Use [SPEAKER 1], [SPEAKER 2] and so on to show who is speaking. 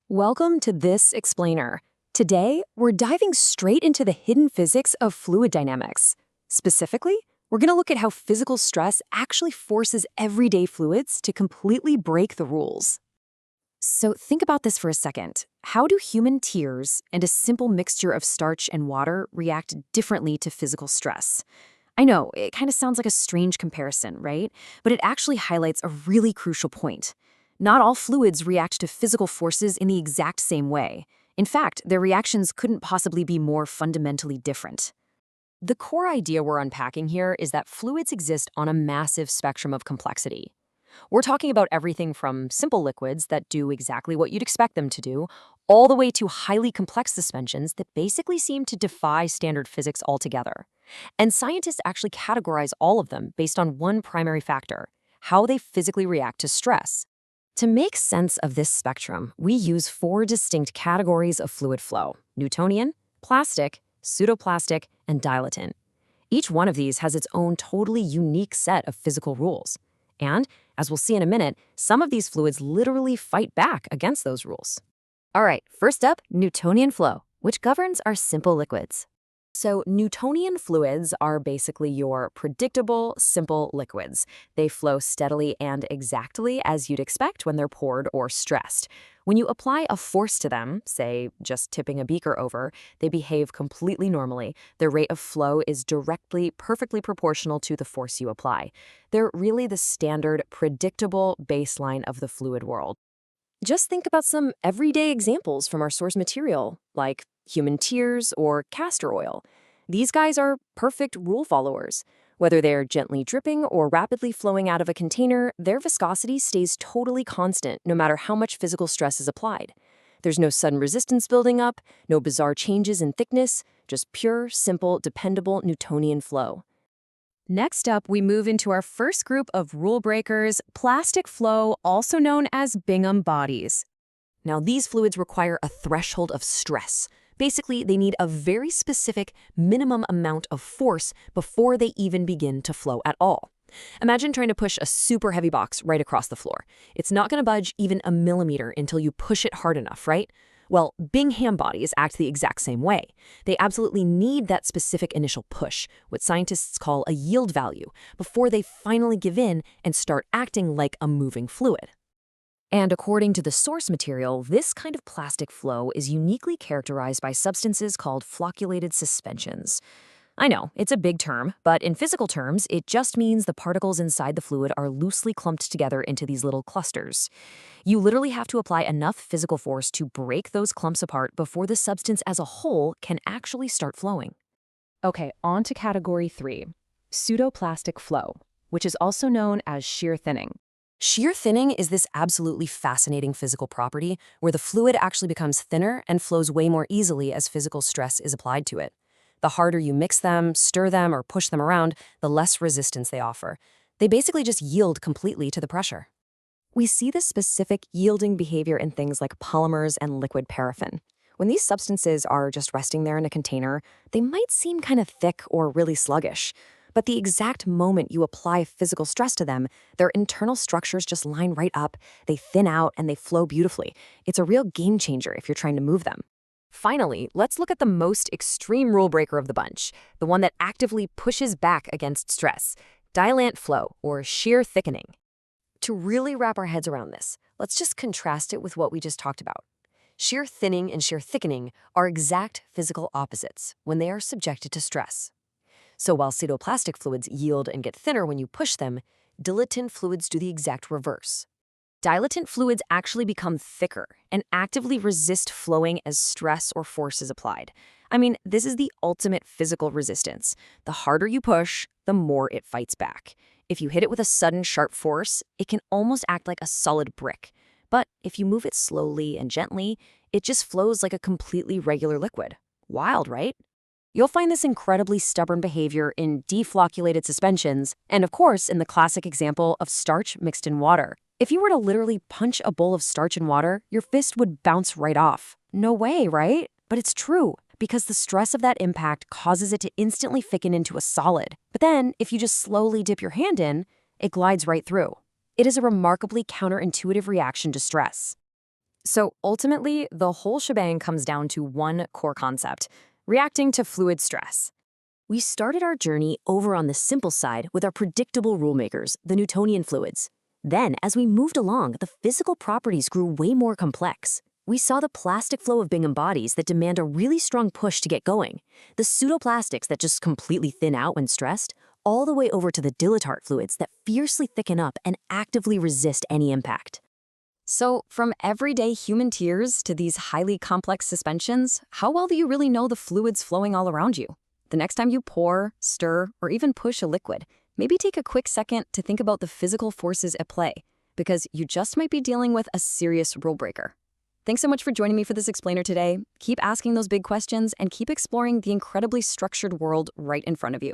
[SPEAKER 1] Welcome to this explainer. Today, we're diving straight into the hidden physics of fluid dynamics. Specifically, we're going to look at how physical stress actually forces everyday fluids to completely break the rules. So think about this for a second. How do human tears and a simple mixture of starch and water react differently to physical stress? I know, it kind of sounds like a strange comparison, right? But it actually highlights a really crucial point. Not all fluids react to physical forces in the exact same way. In fact, their reactions couldn't possibly be more fundamentally different. The core idea we're unpacking here is that fluids exist on a massive spectrum of complexity. We're talking about everything from simple liquids that do exactly what you'd expect them to do, all the way to highly complex suspensions that basically seem to defy standard physics altogether. And scientists actually categorize all of them based on one primary factor: how they physically react to stress. To make sense of this spectrum, we use four distinct categories of fluid flow: Newtonian, plastic, pseudoplastic, and dilatant. Each one of these has its own totally unique set of physical rules. And, as we'll see in a minute, some of these fluids literally fight back against those rules. All right, first up, Newtonian flow, which governs our simple liquids. So Newtonian fluids are basically your predictable, simple liquids. They flow steadily and exactly as you'd expect when they're poured or stressed. When you apply a force to them, say just tipping a beaker over, they behave completely normally. Their rate of flow is perfectly proportional to the force you apply. They're really the standard, predictable baseline of the fluid world. Just think about some everyday examples from our source material, like human tears or castor oil. These guys are perfect rule followers. Whether they're gently dripping or rapidly flowing out of a container, their viscosity stays totally constant no matter how much physical stress is applied. There's no sudden resistance building up, no bizarre changes in thickness, just pure, simple, dependable Newtonian flow. Next up, we move into our first group of rule breakers: plastic flow, also known as Bingham bodies. Now, these fluids require a threshold of stress. Basically, they need a very specific minimum amount of force before they even begin to flow at all. Imagine trying to push a super heavy box right across the floor. It's not going to budge even a millimeter until you push it hard enough, right? Well, Bingham bodies act the exact same way. They absolutely need that specific initial push, what scientists call a yield value, before they finally give in and start acting like a moving fluid. And according to the source material, this kind of plastic flow is uniquely characterized by substances called flocculated suspensions. I know, it's a big term, but in physical terms, it just means the particles inside the fluid are loosely clumped together into these little clusters. You literally have to apply enough physical force to break those clumps apart before the substance as a whole can actually start flowing. Okay, on to category 3, pseudoplastic flow, which is also known as shear thinning. Shear thinning is this absolutely fascinating physical property where the fluid actually becomes thinner and flows way more easily as physical stress is applied to it. The harder you mix them, stir them, or push them around, the less resistance they offer. They basically just yield completely to the pressure. We see this specific yielding behavior in things like polymers and liquid paraffin. When these substances are just resting there in a container, they might seem kind of thick or really sluggish. But the exact moment you apply physical stress to them, their internal structures just line right up, they thin out, and they flow beautifully. It's a real game changer if you're trying to move them. Finally, let's look at the most extreme rule breaker of the bunch, the one that actively pushes back against stress: dilatant flow, or shear thickening. To really wrap our heads around this, let's just contrast it with what we just talked about. Shear thinning and shear thickening are exact physical opposites when they are subjected to stress. So while pseudoplastic fluids yield and get thinner when you push them, dilatant fluids do the exact reverse. Dilatant fluids actually become thicker and actively resist flowing as stress or force is applied. I mean, this is the ultimate physical resistance. The harder you push, the more it fights back. If you hit it with a sudden, sharp force, it can almost act like a solid brick. But if you move it slowly and gently, it just flows like a completely regular liquid. Wild, right? You'll find this incredibly stubborn behavior in deflocculated suspensions, and of course in the classic example of starch mixed in water. If you were to literally punch a bowl of starch in water, your fist would bounce right off. No way, right? But it's true, because the stress of that impact causes it to instantly thicken into a solid. But then, if you just slowly dip your hand in, it glides right through. It is a remarkably counterintuitive reaction to stress. So ultimately, the whole shebang comes down to one core concept: reacting to fluid stress. We started our journey over on the simple side with our predictable rule makers, the Newtonian fluids. Then, as we moved along, the physical properties grew way more complex. We saw the plastic flow of Bingham bodies that demand a really strong push to get going, the pseudoplastics that just completely thin out when stressed, all the way over to the dilettante fluids that fiercely thicken up and actively resist any impact. So, from everyday human tears to these highly complex suspensions, how well do you really know the fluids flowing all around you? The next time you pour, stir, or even push a liquid, maybe take a quick second to think about the physical forces at play, because you just might be dealing with a serious rule breaker. Thanks so much for joining me for this explainer today. Keep asking those big questions and keep exploring the incredibly structured world right in front of you.